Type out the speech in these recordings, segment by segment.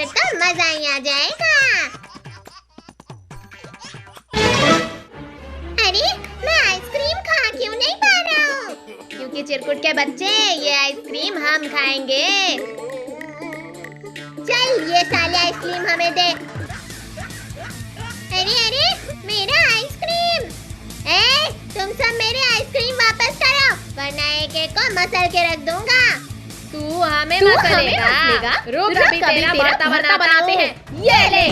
खाकर तो मजा ही आ जाएगा। अरे मैं आइसक्रीम खा क्यों नहीं पा रहा हूँ? क्योंकि चिरकुट के बच्चे ये आइसक्रीम हम खाएंगे। चल ये साले आइसक्रीम हमें दे। अरे अरे मेरा आइसक्रीम! तुम सब मेरे आइसक्रीम वापस करो वरना एक को मसल के रख दूंगा। तू हमें मसलेगा? रुक अभी तेरा भरता बनाते हैं। ये ले।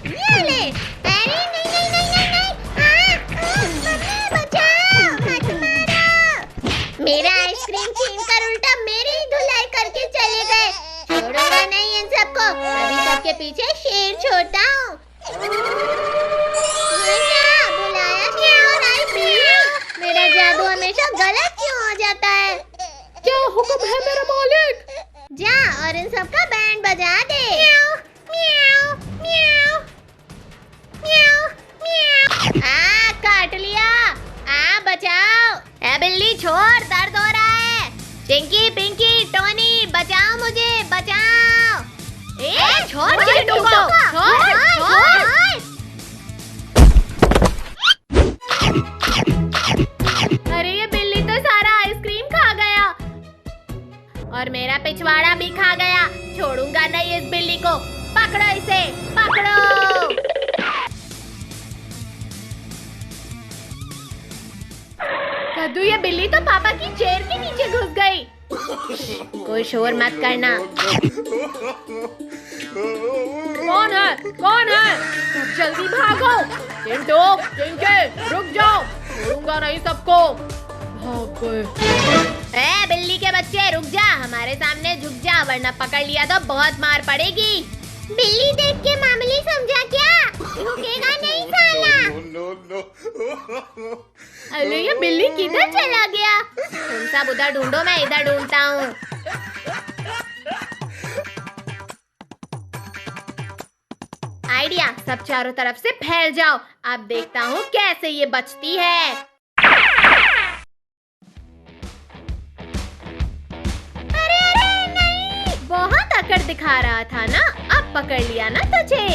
अरे नहीं। मम्मी बचाओ, मत मारो। मेरा आइसक्रीम छीन कर उल्टा मेरी ही धुलाई करके चले गए। छोड़ूंगा नहीं इन सबको। अभी सबके पीछे शेर छोड़ता हूँ। बुलाया शेर और आई बिल्ली। मेरा जादू हमेशा गलत क्यों हो जाता है? क्या हुक्म है मेरा मालिक? जा और इन सबका बैंड बजा दे। म्याऊ, म्याऊ, म्याऊ, म्याऊ, म्याऊ। काट लिया। बचाओ। बिल्ली छोड़, दर्द हो रहा है। चिंकी, पिंकी, टोनी बचाओ मुझे, बचाओ। छोड़ चिंटू को, छोड़। अरे ये बिल्ली तो सारा आइसक्रीम खा गया और मेरा पिछवाड़ा भी खा गया। छोड़ूंगा नहीं इस बिल्ली को। पकड़ो इसे, पकड़ो। कद्दू, ये बिल्ली तो पापा की चेयर के नीचे घुस गई। कोई शोर मत करना। कौन है? सब जल्दी भागो। चिंटू, चिंकी, रुक जाओ, छोड़ूंगा नहीं सबको। भाग गए। बिल्ली के बच्चे रुक जा, हमारे सामने झुक जा वरना पकड़ लिया तो बहुत मार पड़ेगी। बिल्ली देख के मामूली समझा क्या? रुकेगा नहीं साला। अरे ये बिल्ली किधर चला गया? तुम सब उधर ढूंढो, मैं इधर ढूंढता हूँ। आइडिया, सब चारों तरफ से फैल जाओ। अब देखता हूँ कैसे ये बचती है। अरे नहीं, बहुत अकड़ दिखा रहा था ना। अब पकड़ लिया ना तुझे।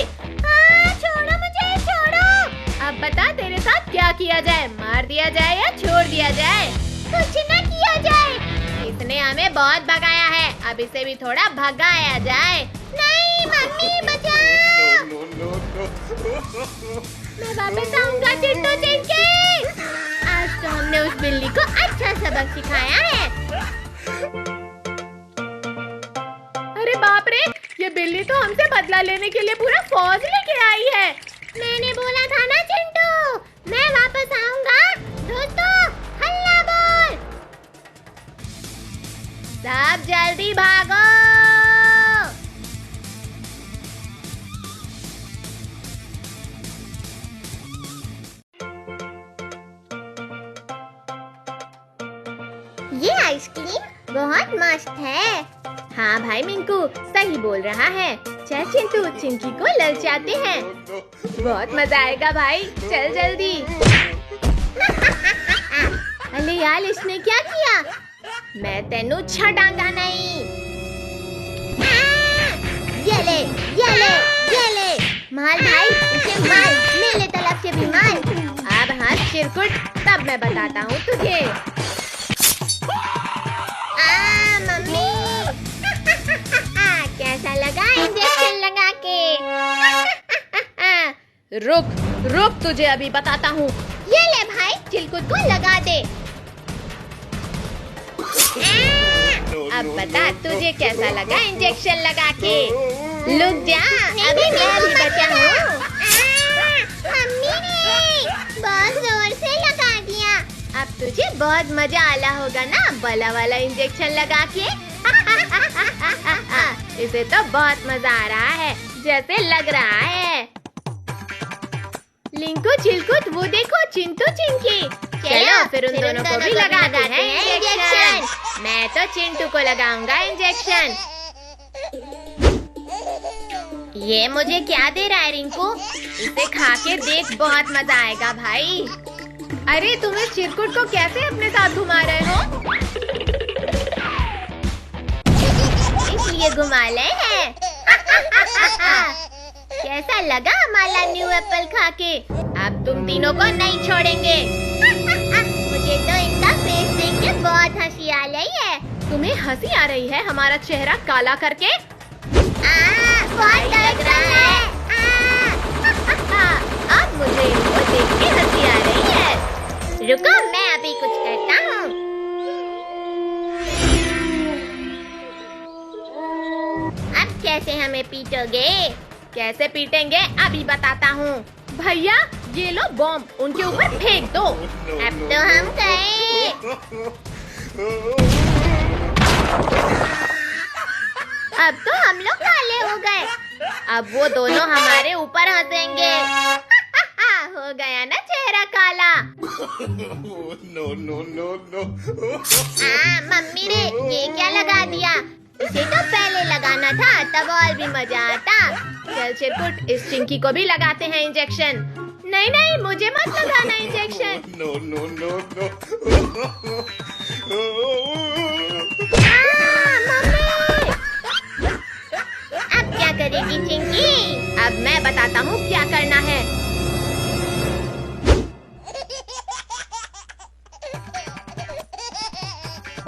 छोड़ो मुझे, छोड़ो। अब बता तेरे साथ क्या किया जाए? मार दिया जाए या छोड़ दिया जाए? कुछ न किया जाए। इसने हमें बहुत भगाया है, अब इसे भी थोड़ा भगाया जाए। नहीं मम्मी बचाओ। मैं वापस आऊंगा चिंटू, चिंकी। आज तो हमने उस बिल्ली को अच्छा सबक सिखाया है। अरे बाप रे, ये बिल्ली तो हमसे बदला लेने के लिए पूरा फौज लेके आई है। मैंने बोला था ना चिंटू, मैं वापस आऊंगा। दोस्तों हल्ला बोल। सब जल्दी भागो। ये आइसक्रीम बहुत मस्त है। हाँ भाई मिंकू सही बोल रहा है। चल चिंटू, चिंकी को ललचाते हैं। बहुत मजा आएगा भाई, चल जल्दी। अरे यार, इसने क्या किया? मैं तेनू छड़ांगा नहीं। ये ले। मार भाई, इसे मार। मेरे तरफ से भी मार। अब हाँ चिरकुट, तब मैं बताता हूँ तुझे। मम्मी कैसा लगा इंजेक्शन लगा के? रुक, तुझे अभी बताता हूँ। ये ले भाई, चिरकुट को लगा दे। अब बता तुझे कैसा लगा इंजेक्शन लगा के? लुक जा, अभी मैं भी बचा हूँ। मम्मी ने बहुत जोर से लगा दिया। अब तुझे बहुत मजा आला होगा ना बला वाला इंजेक्शन लगा के। इसे तो बहुत मजा आ रहा है, जैसे लग रहा है। लिंकू चिलकुट, वो देखो चिंटू चिंकी। चलो फिर उन दोनों को भी लगा देते हैं इंजेक्शन। मैं तो चिंटू को लगाऊंगा इंजेक्शन। ये मुझे क्या दे रहा है रिंकू? इसे खा के देख, बहुत मजा आएगा भाई। अरे तुम इस चिरकुट को कैसे अपने साथ घुमा रहे हो? इसलिए घुमा ले हैं। कैसा लगा हमारा न्यू एप्पल खा के? अब तुम तीनों को नहीं छोड़ेंगे। मुझे तो इनका फेस देख के बहुत हंसी आ रही है। तुम्हें हंसी आ रही है हमारा चेहरा काला करके? बहुत लग रहा है। अब मुझे इनको देख के हंसी आ रही है। रुको, मैं अभी कुछ करता हूँ। अब कैसे हमें पीटोगे? कैसे पीटेंगे अभी बताता हूँ। भैया ये लो बॉम्ब, उनके ऊपर फेंक दो। अब तो हम गए। अब तो हम लोग काले हो गए। अब वो दोनों हमारे ऊपर हंसेंगे। हो गया ना चेहरा काला। मम्मी ने ये क्या लगा दिया? इसे तो पहले लगाना था, तब और भी मजा आता। चल चिरकुट, इस चिंकी को भी लगाते हैं इंजेक्शन। नहीं नहीं, मुझे मत लगाना इंजेक्शन। मम्मी! अब क्या करेगी चिंकी? अब मैं बताता हूँ क्या करना है।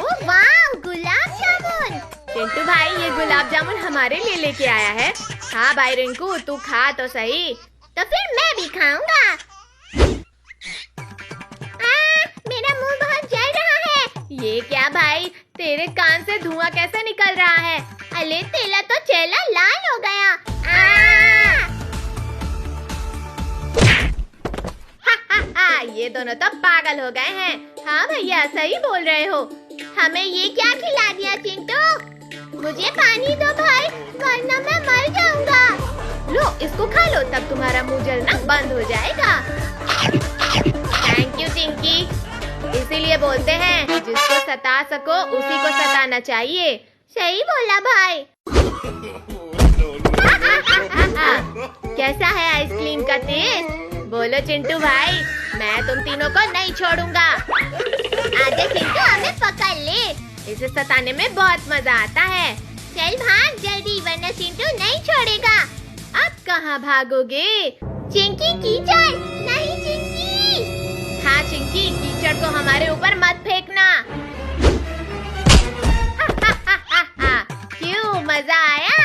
ओह वाह, गुलाब जामुन। चिंटू भाई, ये गुलाब जामुन हमारे लिए लेके आया है। हाँ भाई रिंकू, तू खा तो सही। तो फिर मैं भी खाऊंगा। मेरा मुंह बहुत जल रहा है। ये क्या भाई, तेरे कान से धुआं कैसे निकल रहा है? अरे तेरा तो चेहरा लाल हो गया। ये दोनों तो पागल हो गए हैं। हाँ भैया, सही बोल रहे हो। हमें ये क्या खिला दिया चिंटू? मुझे पानी दो भाई, वरना मैं मर जाऊंगा। लो इसको खा लो, तब तुम्हारा मुंह जलना बंद हो जाएगा। Thank you Chinki. इसीलिए बोलते हैं जिसको सता सको उसी को सताना चाहिए। सही बोला भाई। कैसा है आइसक्रीम का टेस्ट? बोलो चिंटू भाई, मैं तुम तीनों को नहीं छोड़ूंगा। आजा चिंटू, हमें पकड़ ले। इसे सताने में बहुत मजा आता है। चल भाग जल्दी, वरना चिंटू नहीं छोड़ेगा। अब कहाँ भागोगे? चिंकी कीचड़ नहीं। चिंकी हाँ चिंकी, कीचड़ को हमारे ऊपर मत फेंकना। क्यों, मजा आया?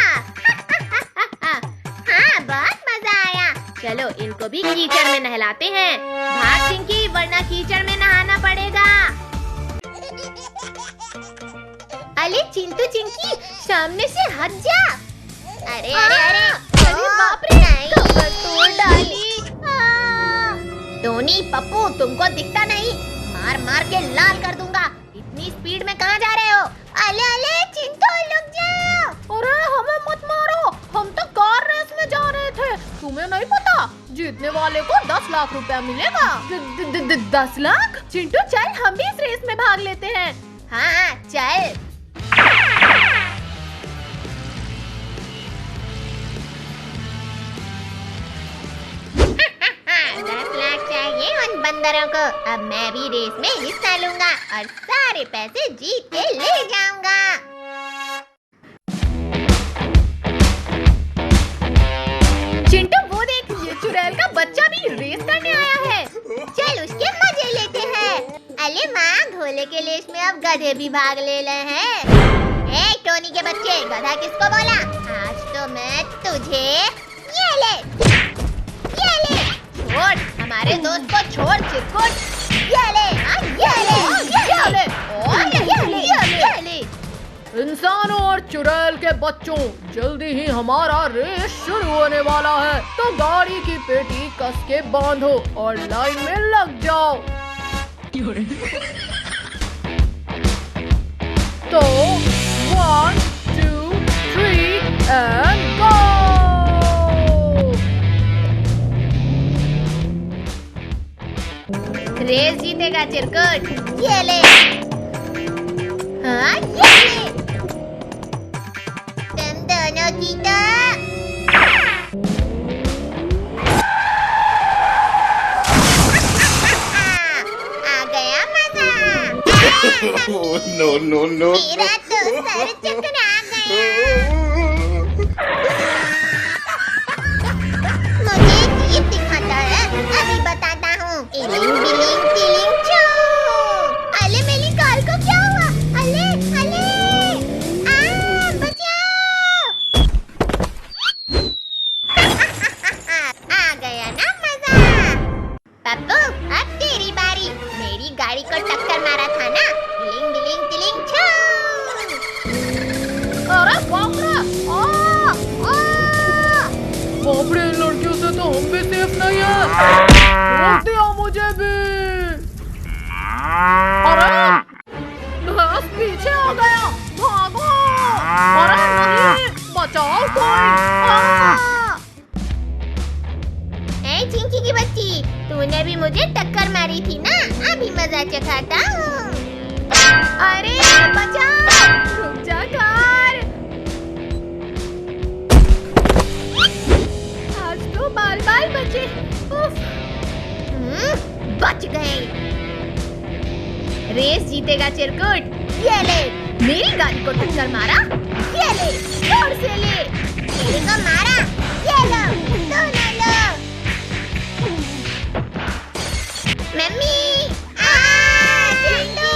हाँ बहुत मजा आया। चलो इनको भी कीचड़ में नहलाते हैं। भाग चिंकी, वरना कीचड़ में नहाना पड़ेगा। अरे चिंटू चिंकी, सामने से हट जा। अरे अरे अरे, अरे बाप रे, कमर तोड़ डाली। टोनी पप्पू, तुमको दिखता नहीं? मार मार के लाल कर दूंगा। इतनी स्पीड में कहाँ जा रहे हो? अले अले चिंटू, रुक जाओ। अरे हमें मत मारो, हम तो कार रेस में जा रहे थे। तुम्हें नहीं पता, जीतने वाले को 10 लाख रुपया मिलेगा। 10 लाख? चिंटू चल, हम भी इस रेस में भाग लेते हैं। हाँ चल। 10 लाख चाहिए उन बंदरों को। अब मैं भी रेस में हिस्सा लूंगा और सारे पैसे जीत के ले जाऊंगा। चिंटू वो देख, ये चुड़ैल का बच्चा भी रेस करने आया है। चल उसके मजे लेते हैं। अरे माँ, घोड़े के रेस में अब गधे भी भाग ले रहे हैं। ए टोनी के बच्चे, गधा किसको बोला? आज तो मैं तुझे ये ले। छोड़, हमारे दोस्त को छोड़ चिरकुट। ये ले, ये ले। इंसानों और चुड़ैल के बच्चों, जल्दी ही हमारा रेस शुरू होने वाला है, तो गाड़ी की पेटी कस के बांधो और लाइन में लग जाओ। तो 1, 2, 3 and go! रेस जीतेगा चिरकुट। ये ले। हाँ ये ले। तुम दोनों की तो आ गया मजा। No. मेरा तो सर चकरा गया। पप्पू अब तेरी बारी। मेरी गाड़ी को टक्कर मारा था ना, टिलिंग टिलिंग टिलिंग छो। अरे बाप रे, बाप रे, इन लड़कियों से तो हम भी सेफ नहीं है। रोक दिया मुझे भी। अरे बस पीछे आ गया, भागो। अरे नहीं, बचाओ कोई। चिंकी की बच्ची, तूने भी मुझे टक्कर मारी थी ना, अभी मजा चखाता हूँ। अरे बचा, रुक जा कार। आज तो बाल बाल बचे। बच गए। रेस जीतेगा चिरकुट। ये ले, मेरी गाड़ी को टक्कर मारा। ये ले, जोर से ले। मेरे को मारा। ये लो, दोनों लो। मम्मी, चिंटू।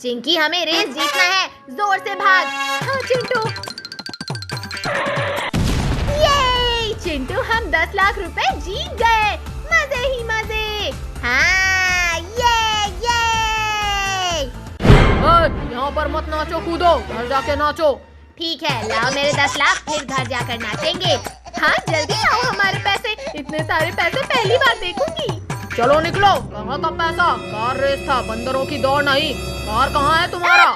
चिंकी, हमें रेस जीतना है, जोर से भाग। हाँ चिंटू। ये चिंटू, हम 10 लाख रुपए जीत गए। मजे ही मजे। हाँ, ये। यहाँ पर मत नाचो कूदो, घर जाके नाचो। ठीक है, लाओ मेरे 10 लाख, फिर घर जाकर नाचेंगे। हाँ जल्दी लाओ हमारे पैसे, इतने सारे पैसे पहली बार देखूंगी। चलो निकलो। कहाँ का पैसा? कार रेस था, बंदरों की दौड़ नहीं। कार कहाँ है तुम्हारा?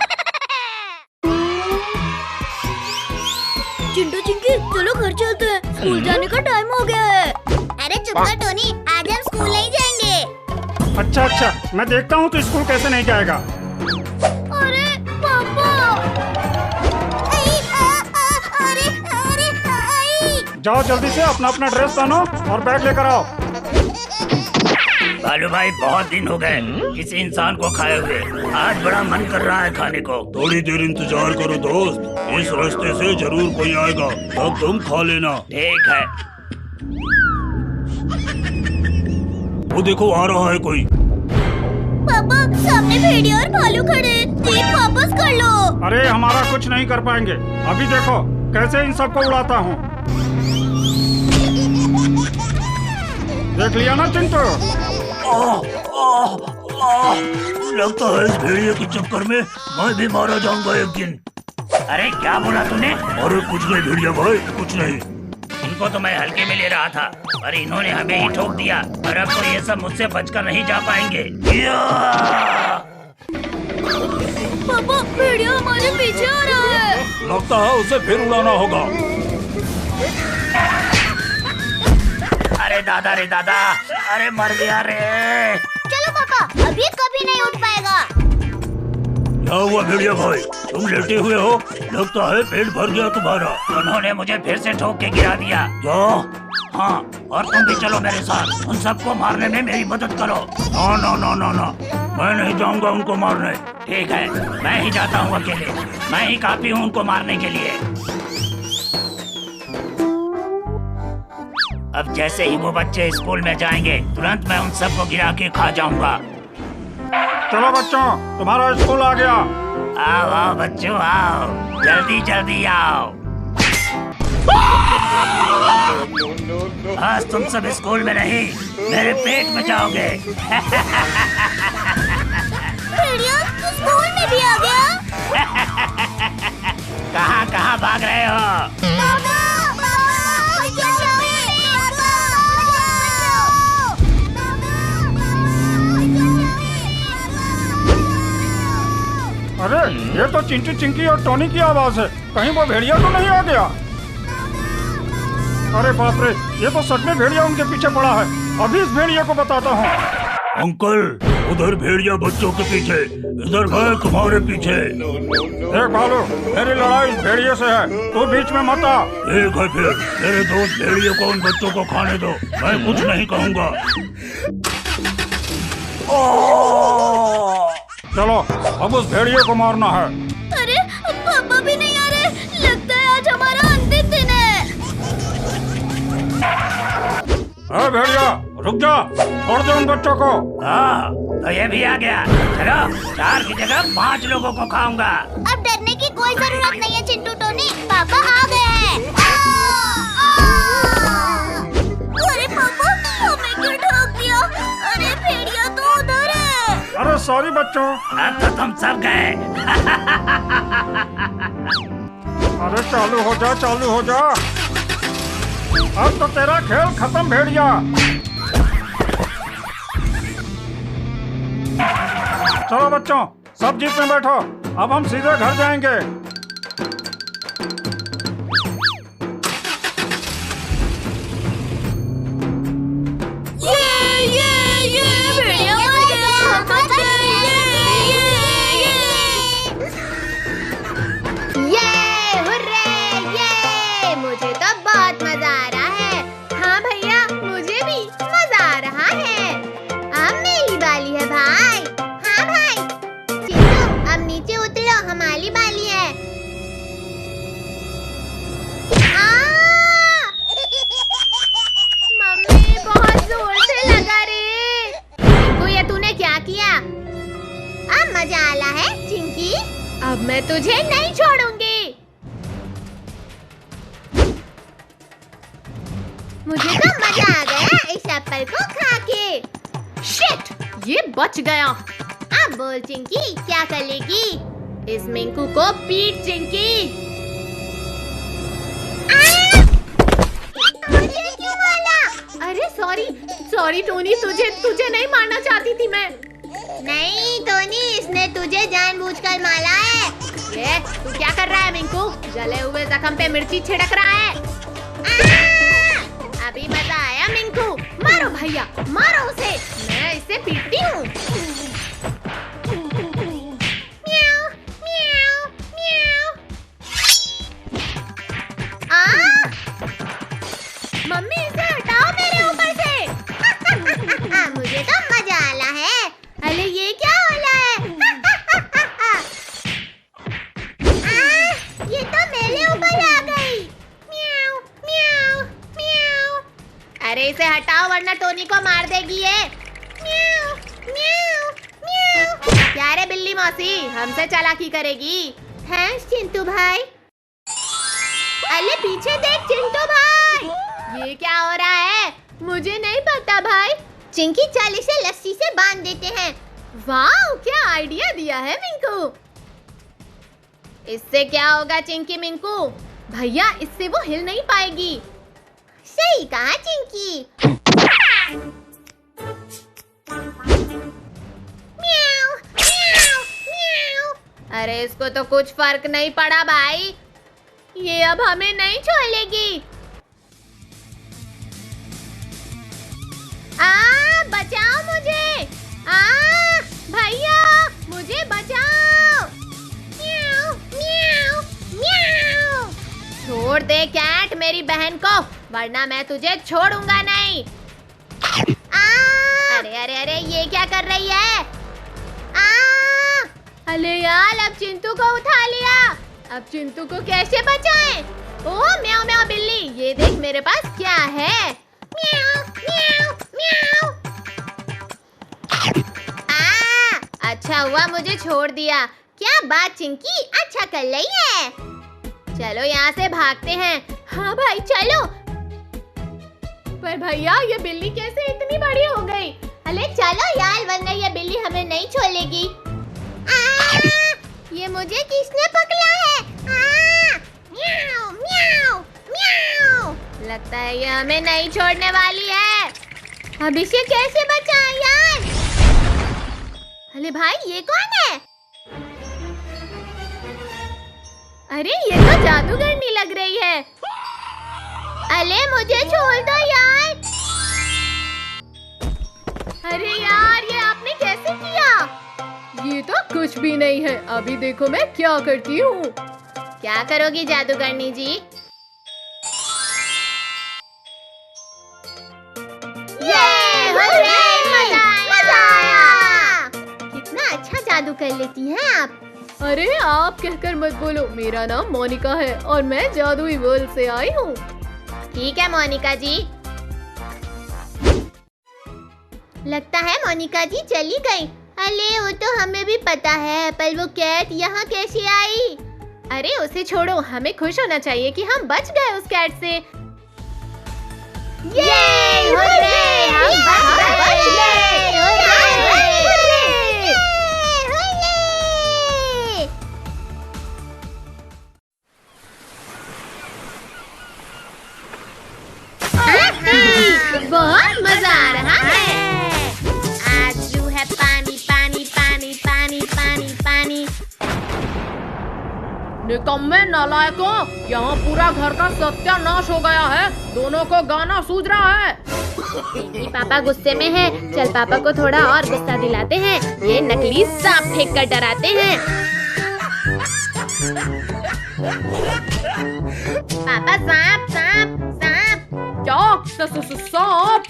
चिंटू चिंकी, चलो घर चलते हैं, स्कूल जाने का टाइम हो गया है। अरे चुप कर टोनी, आज हम स्कूल नहीं जाएंगे। अच्छा, मैं देखता हूँ तो स्कूल कैसे नहीं जाएगा। अरे पापा। जाओ जल्दी से अपना अपना ड्रेस पहनो और बैग लेकर आओ। बालू भाई, बहुत दिन हो गए किसी इंसान को खाए हुए। आज बड़ा मन कर रहा है खाने को। थोड़ी देर इंतजार करो दोस्त, इस रास्ते से जरूर कोई आएगा, तब तुम खा लेना। ठीक है। वो देखो, आ रहा है कोई। पापा, सामने भेड़िया और भालू खड़े हैं, जीप वापस कर लो। अरे हमारा कुछ नहीं कर पाएंगे। अभी देखो कैसे इन सबको उड़ाता हूँ। देख लिया ना चिंटू? लगता है इस भेड़िए के चक्कर में मैं भी मारा जाऊंगा एक दिन। अरे क्या बोला तूने? अरे कुछ नहीं भेड़िया भाई, कुछ नहीं। इनको तो मैं हल्के में ले रहा था, पर इन्होंने हमें ही ठोक दिया, और अब तो ये सब मुझसे बचकर नहीं जा पाएंगे। पापा, भेड़िया हमारे पीछे आ रहा है। लगता है उसे फिर उड़ाना होगा। अरे दादा रे दादा, अरे मर गया रे। चलो पापा, अब ये कभी नहीं उठ पाएगा। क्या हुआ भेड़िया भाई, तुम लेटे हुए हो? लगता है पेट भर गया तुम्हारा। उन्होंने मुझे फिर से ठोक के गिरा दिया। क्या? हाँ, और तुम भी चलो मेरे साथ, उन सबको मारने में मेरी मदद करो। ना ना ना ना ना, मैं नहीं जाऊंगा उनको मारने। ठीक है, मैं ही जाता हूँ अकेले, मैं ही काफी हूँ उनको मारने के लिए। अब जैसे ही वो बच्चे स्कूल में जाएंगे, तुरंत मैं उन सबको गिरा के खा जाऊंगा। चलो बच्चों, तुम्हारा स्कूल आ गया। आओ आओ बच्चों, आओ, जल्दी जल्दी आओ। आज तुम सब स्कूल में नहीं, मेरे पेट में जाओगे। भेड़िया, तू स्कूल में भी आ गया? कहाँ कहाँ भाग रहे हो? अरे ये तो चिंटू चिंकी और टोनी की आवाज है। कहीं वो भेड़िया तो नहीं आ गया? अरे बाप रे, ये तो सच में भेड़िया उनके पीछे पड़ा है। अभी इस भेड़िया को बताता हूँ। अंकल, उधर भेड़िया बच्चों के पीछे, इधर मैं तुम्हारे पीछे। देख भालू, मेरी लड़ाई इस भेड़िए से है, तू बीच में मत आ। ठीक है फिर, मेरे दोस्त भेड़िए को उन बच्चों को खाने दो, मैं कुछ नहीं कहूँगा। चलो अब उस भेड़िए को मारना है। अरे पापा भी नहीं आ रहे, लगता है आज हमारा अंतिम दिन है। अरे भेड़िया, रुक जा, छोड़ दे उन बच्चों को। हाँ, तो ये भी आ गया। चलो, 4 की जगह 5 लोगों को खाऊंगा। अब डरने की कोई जरूरत नहीं है चिंटू टोनी, पापा आ गए हैं। सॉरी बच्चों। अब तो तुम सब गए। अरे चालू हो जा, चालू हो जा। अब तो तेरा खेल खत्म भेड़िया। चलो बच्चों, सब जीप में बैठो। अब हम सीधे घर जाएंगे। अब मैं तुझे नहीं छोड़ूंगी। मुझे तो मजा आ गया इस एप्पल को खा के। शिट, ये बच गया। अब बोल चिंकी, क्या कर लेगी? इस मिंकू को पीट चिंकी। मुझे क्यों मारा? अरे सॉरी टोनी, तुझे नहीं मारना चाहती थी मैं। नहीं टोनी, इसने तुझे जानबूझकर मारा है। ये तू क्या कर रहा है मिंकू? जले हुए जख्म पे मिर्ची छिड़क रहा है। अभी मजा आया मिंकू। मारो भैया, मारो उसे। मैं इसे पीटती हूँ। म्याऊ, म्याऊ, म्याऊ। मम्मी इसे हटाओ मेरे ऊपर से। मुझे तो मजा आ रहा है। अरे ये क्या हो रहा है? ये तो मेरे ऊपर आ गई। म्याऊ, म्याऊ, म्याऊ। अरे इसे हटाओ वरना टोनी को मार देगी ये। म्याऊ, म्याऊ, म्याऊ। क्या रे बिल्ली मौसी, हमसे चालाकी करेगी? हैं चिंटू भाई? अरे पीछे देख चिंटू भाई। ये क्या हो रहा है? मुझे नहीं पता भाई। चिंकी, चल इसे लस्सी से बांध देते हैं। वाह, क्या आइडिया दिया है मिंकू। इससे क्या होगा चिंकी मिंकू? भैया, इससे वो हिल नहीं पाएगी। सही कहा चिंकी। म्याऊ, म्याऊ, म्याऊ। अरे इसको तो कुछ फर्क नहीं पड़ा भाई। ये अब हमें नहीं छोड़ेगी। बचाओ मुझे। भैया, मुझे बचाओ। म्याऊ, म्याऊ, म्याऊ। छोड़ दे कैट मेरी बहन को, वरना मैं तुझे छोड़ूंगा नहीं। अरे अरे अरे, ये क्या कर रही है? अरे यार, अब चिंटू को उठा लिया। अब चिंटू को कैसे बचाएं? ओह म्याऊ म्याऊ बिल्ली, ये देख मेरे पास क्या है। म्याऊ, म्याऊ, म्याऊ। अच्छा हुआ मुझे छोड़ दिया। क्या बात चिंकी, अच्छा कर रही है। चलो यहाँ से भागते हैं। हाँ भाई चलो। पर भैया, ये बिल्ली कैसे इतनी बड़ी हो गई? अरे चलो यार, वरना ये बिल्ली हमें नहीं छोड़ेगी। ये मुझे किसने पकड़ा है? म्याऊ, म्याऊ, म्याऊ। लगता है ये हमें नहीं छोड़ने वाली है। अब इसे कैसे बचाएं यार? अरे भाई, ये कौन है? अरे ये तो जादूगरनी लग रही है। अरे मुझे छोड़ दो यार। अरे यार, ये आपने कैसे किया? ये तो कुछ भी नहीं है। अभी देखो मैं क्या करती हूँ। क्या करोगी जादूगरनी जी? मजा आया। कितना अच्छा जादू कर लेती हैं आप। अरे आप कहकर मत बोलो, मेरा नाम मोनिका है और मैं जादुई वर्ल्ड से आई हूँ। ठीक है मोनिका जी। लगता है मोनिका जी चली गई। अरे वो तो हमें भी पता है, पर वो कैट यहाँ कैसे आई? अरे उसे छोड़ो, हमें खुश होना चाहिए कि हम बच गए उस कैट से। ये हुर्रे, हम बच गए। निकम्मे नालायकों, यहाँ पूरा घर का सत्यानाश हो गया है। दोनों को गाना सूझ रहा है। चिंकी पापा गुस्से में है। चल पापा को थोड़ा और गुस्सा दिलाते हैं। ये नकली सांप फेंक कर डराते हैं। पापा सांप सांप सांप। क्या सांप?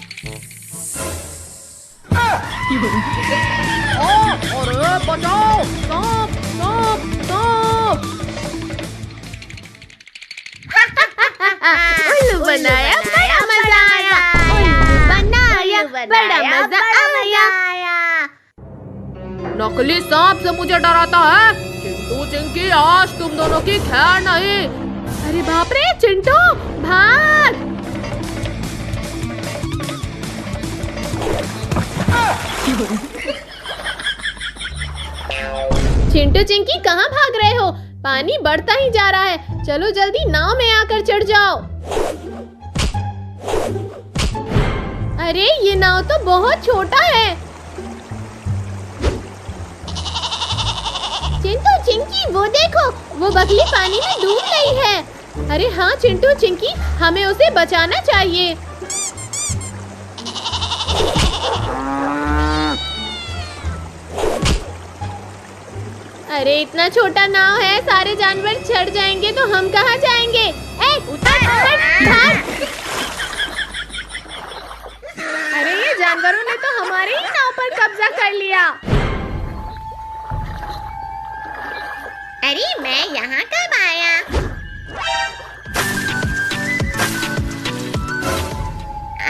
अरे बचाओ, सांप सांप सांप। उल्लू बनाया, बड़ा मजा आया। उल्लू बनाया, बड़ा मजा आया। नकली सांप से मुझे डराता है। चिंटू चिंकी, आज तुम दोनों की खैर नहीं। अरे बाप रे चिंटू, भाग। चिंटू चिंकी कहाँ भाग रहे हो? पानी बढ़ता ही जा रहा है। चलो जल्दी नाव में आकर चढ़ जाओ। अरे ये नाव तो बहुत छोटा है। चिंटू चिंकी वो देखो, वो बगली पानी में डूब रही है। अरे हाँ चिंटू चिंकी, हमें उसे बचाना चाहिए। अरे इतना छोटा नाव है, सारे जानवर चढ़ जाएंगे तो हम कहाँ जाएंगे? उतर भाग। अरे ये जानवरों ने तो हमारे ही नाव पर कब्जा कर लिया। अरे मैं यहाँ कब आया?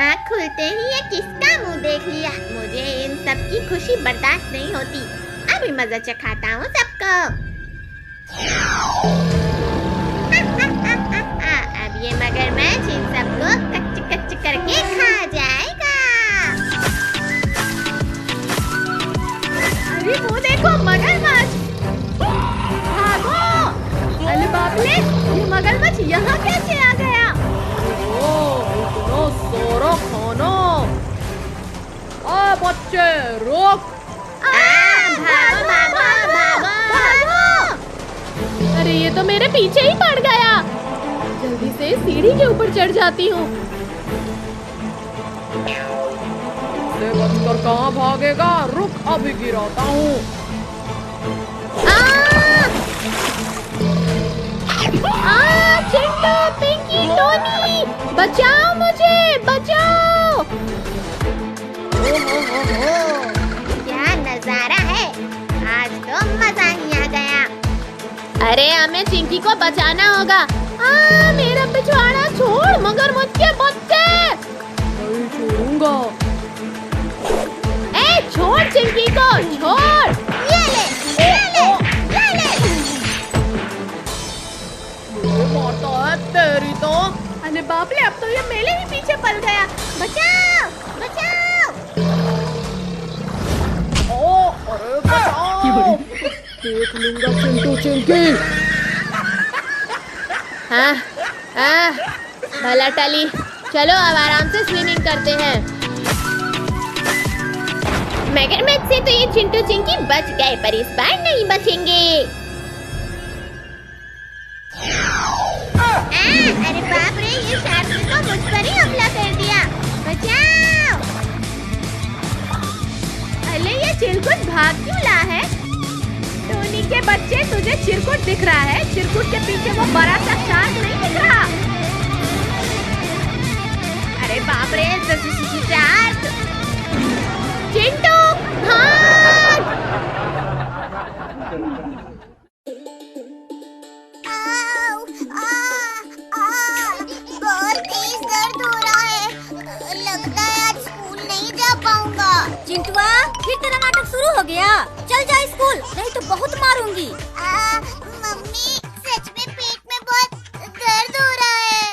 आँख खुलते ही ये किसका मुंह देख लिया। मुझे इन सब की खुशी बर्दाश्त नहीं होती। अभी मजा चखाता हूँ सबको। अब ये मगरमच्छ इन सबको कच्च कच्च करके खा जाएगा। अरे वो देखो मगरमच्छ, भागो। अरे बाप रे, ये मगरमच्छ यहाँ कैसे आ गया? इतना सारा खाना। बच्चे रुक। भागो भागो भागो। अरे ये तो मेरे पीछे ही पड़ गया। जल्दी से सीढ़ी के ऊपर चढ़ जाती हूँ। से बचकर कहाँ भागेगा? रुक, अभी गिराता हूँ। चिंटू पिंकी टोनी, बचाओ मुझे, बचाओ। क्या नजारा है, आज तो मजा ही आ गया। अरे हमें चिंकी को बचाना होगा। मेरा पिछवाड़ा छोड़ मगरमच्छ के बच्चे। नहीं छोड़ूंगा। छोड़ चिंकी को, छोड़। ये ले। ये मारता है तेरी तो। अरे बाप रे, अब तो ये मेरे ही पीछे पल गया। बचाओ बचाओ। अरे बचाओ। देख लूंगा चिंटू चिंकी। भला टली। चलो अब आराम से स्विमिंग करते हैं। मगरमच्छ से तो ये चिंटू चिंकी बच गए, पर इस बार नहीं बचेंगे। अरे बाप रे, ये शार्क ने तो मुझ पर ही हमला कर दिया। बचाओ। अरे ये चिरकुट भाग क्यों रहा है? टोनी के बच्चे, तुझे चिरकुट दिख रहा है? चिरकुट के पीछे वो बड़ा सा शार्क नहीं दिख रहा? अरे बाप रे, शार्क। चिंटू भाग। बहुत तेज दर्द हो रहा है। लगता है आज स्कूल नहीं जा पाऊंगा। चिंटुआ, फिर तेरा नाटक शुरू हो गया। चल जा स्कूल, नहीं तो बहुत मारूंगी। मम्मी, सच में पेट में बहुत दर्द हो रहा है।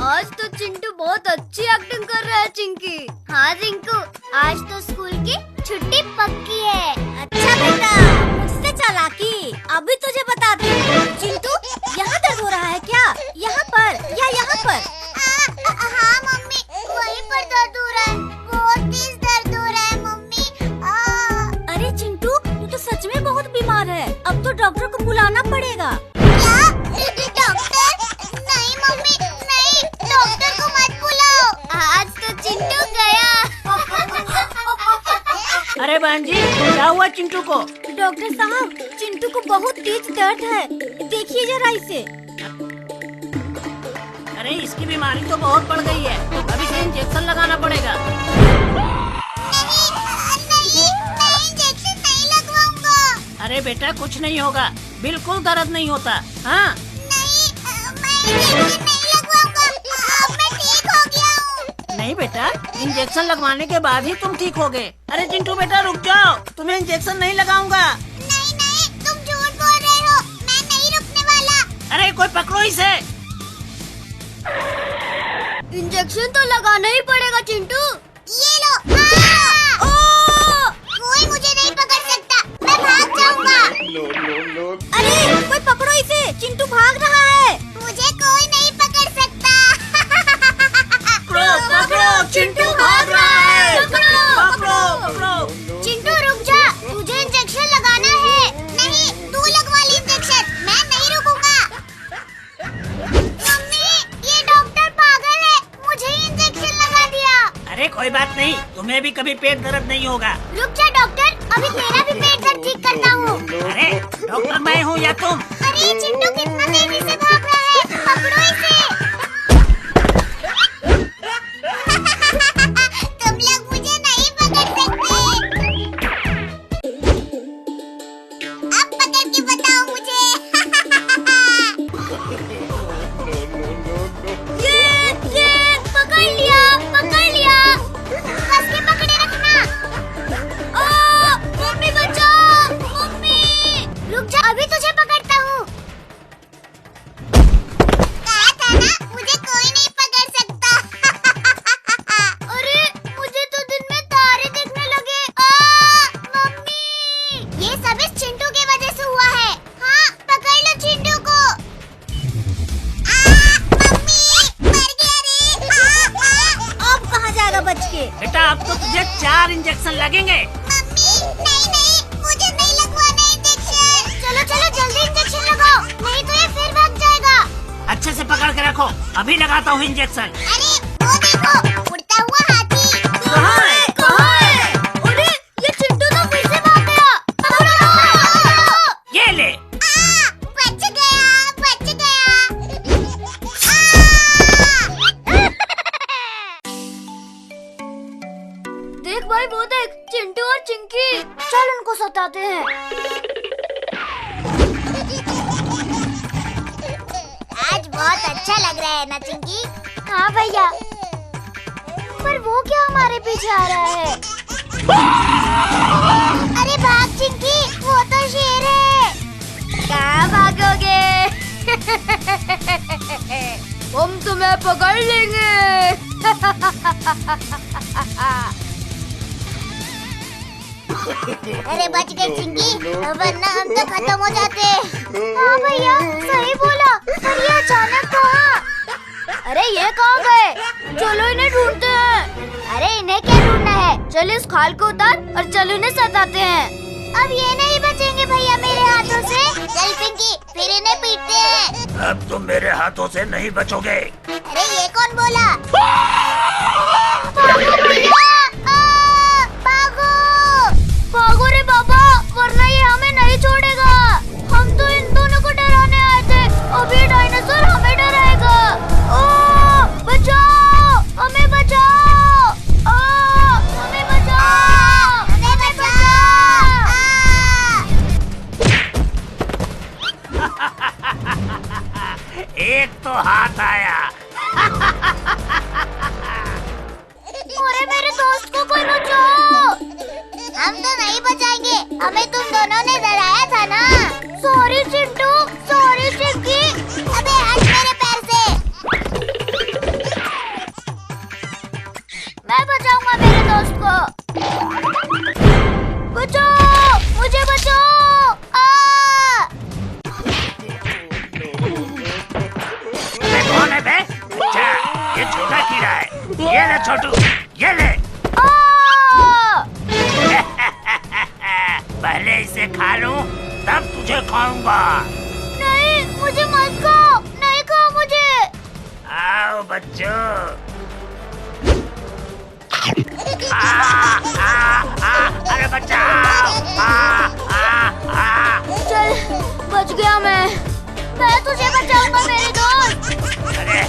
आज तो चिंटू बहुत अच्छी एक्टिंग कर रहा है चिंकी। हाँ रिंकू, आज तो स्कूल की छुट्टी पक्की है। अच्छा बेटा, मुझसे चालाकी। अभी तुझे बताती हूँ। चिंटू, यहाँ दर्द हो रहा है क्या? यहाँ पर या यहाँ पर? हाँ मम्मी, वहीं पर दर्द हो रहा है। बहुत तेज दर्द हो रहा है मम्मी। अरे चिंटू, तू तो सच में बहुत बीमार है। अब तो डॉक्टर को बुलाना पड़ेगा। क्या? अरे बहन जी, क्या हुआ चिंटू को? डॉक्टर साहब, चिंटू को बहुत तेज दर्द है, देखिए जरा इसे। अरे इसकी बीमारी तो बहुत बढ़ गई है, अभी से इंजेक्शन लगाना पड़ेगा। नहीं, मैं इंजेक्शन नहीं लगवाऊंगा। अरे बेटा कुछ नहीं होगा, बिल्कुल दर्द नहीं होता। हाँ नहीं, मैं इंजेक्शन नहीं लगवाऊंगा। अब मैं ठीक हो गया हूँ। नहीं बेटा, इंजेक्शन लगवाने के बाद ही तुम ठीक होगे। अरे चिंटू बेटा रुक जाओ, तुम्हें इंजेक्शन नहीं लगाऊंगा। नहीं, तुम झूठ बोल रहे हो, मैं नहीं रुकने वाला। अरे कोई पकड़ो इसे। इंजेक्शन तो लगाना ही पड़ेगा चिंटू। ये लो। कोई मुझे नहीं पकड़ सकता, मैं भाग जाऊंगा। अरे कोई पकड़ो इसे, चिंटू भाग रहा है। मुझे कोई नहीं पकड़ सकता। पकड़ो, चिंटू भाग रहा है। पकड़ो। चिंटू रुक जा, तुझे इंजेक्शन लगाना है। नहीं, तू लगवा ली इंजेक्शन, मैं नहीं रुकूंगा। मम्मी, ये डॉक्टर पागल है, मुझे इंजेक्शन लगा दिया। अरे कोई बात नहीं, तुम्हें भी कभी पेट दर्द नहीं होगा। रुक जा डॉक्टर, अभी तेरा भी पेट दर्द ठीक करता हूँ। अरे डॉक्टर मैं हूँ या तुम? अरे चिंटू कितना तेजी से भाग रहा है, पकड़ो इसे। तुम लोग मुझे नहीं पकड़ सकते। अब पकड़ के बताओ मुझे। ये पकड़ लिया। बस के पकड़े रखना। मम्मी बचाओ, मम्मी। रुक जा, अभी तुझे पकड़ता हूँ। कहा था ना, मुझे कोई नहीं पकड़ सकता। अरे मुझे तो दिन में तारे दिखने लगे। मम्मी, ये सब इस चिंटू की वजह से हुआ है। हाँ, पकड़ लो चिंटू को। मम्मी, मर गया रे। अब कहाँ जाएगा बच के? बेटा अब तो तुझे 4 इंजेक्शन लगेंगे। मम्मी, नहीं, मुझे नहीं लगवाना इंजेक्शन। चलो जल्दी इंजेक्शन लगाओ, नहीं तो ये फिर भाग जाएगा। अच्छे से पकड़ के रखो, अभी लगाता हूँ इंजेक्शन। अरे वो देखो, उड़ता हुआ हाथी। कहाँ है? अरे ये चिंटू तो फिर से भाग गया। ये ले। बच गया। देख भाई वो देख, चिंटू और चिंकी। चल उनको सताते हैं। आज बहुत अच्छा लग रहा है ना चिंकी? हाँ भैया, पर वो क्या हमारे पीछे आ रहा है? अरे भाग चिंकी, वो तो शेर है। कहाँ भागोगे? हम तुम्हें पकड़ लेंगे। अरे बच गए चिंकी, वरना हम तो खत्म हो जाते। हाँ भैया, सही बोला, पर ये अचानक कहाँ? अरे ये कहाँ गए? चलो इन्हें ढूंढते हैं। अरे इन्हें क्या ढूंढना है? चल इस खाल को उतार और चल इन्हें सताते हैं। अब ये नहीं बचेंगे भैया मेरे हाथों से। चल पिंकी, फिर इन्हें पीटते हैं। अब तुम मेरे हाथों से नहीं बचोगे। अरे ये कौन बोला? भागो भैया, भागो। भागो रे बाबा, वरना ये हमें नहीं छोड़ेगा। हम तो इन दोनों को डराने आए थे, अभी डायनासोर हमें डराएगा। ओ बचाओ, हमें बचाओ। हमें बचाओ, हमें बचाओ। एक तो हाथ आया। अरे मेरे दोस्त को कोई बचाओ। हम तो नहीं बचाएंगे, हमें तुम दोनों ने डराया था ना। Sorry Chintu, sorry Chinki. अबे हट मेरे पैर से। मैं बचाऊंगा मेरे दोस्त को। बचाओ, मुझे बचाओ। अबे कौन है बे? अच्छा, ये छोटा कीड़ा है। ये ले छोटू, ये ले। पहले इसे खा लूं, तब तुझे खाऊंगा। नहीं, मुझे मत खाओ, नहीं खाओ मुझे। आओ बच्चों। अरे बच्चों गया मैं तुझे बचाऊंगा मेरे दोस्त। अरे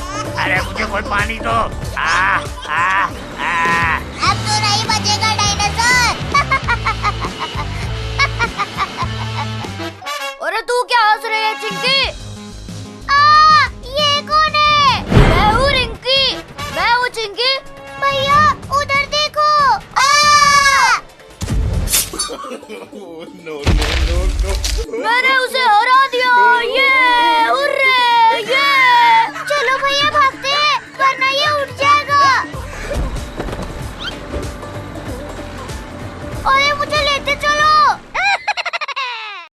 अरे मुझे कोई पानी दो। आ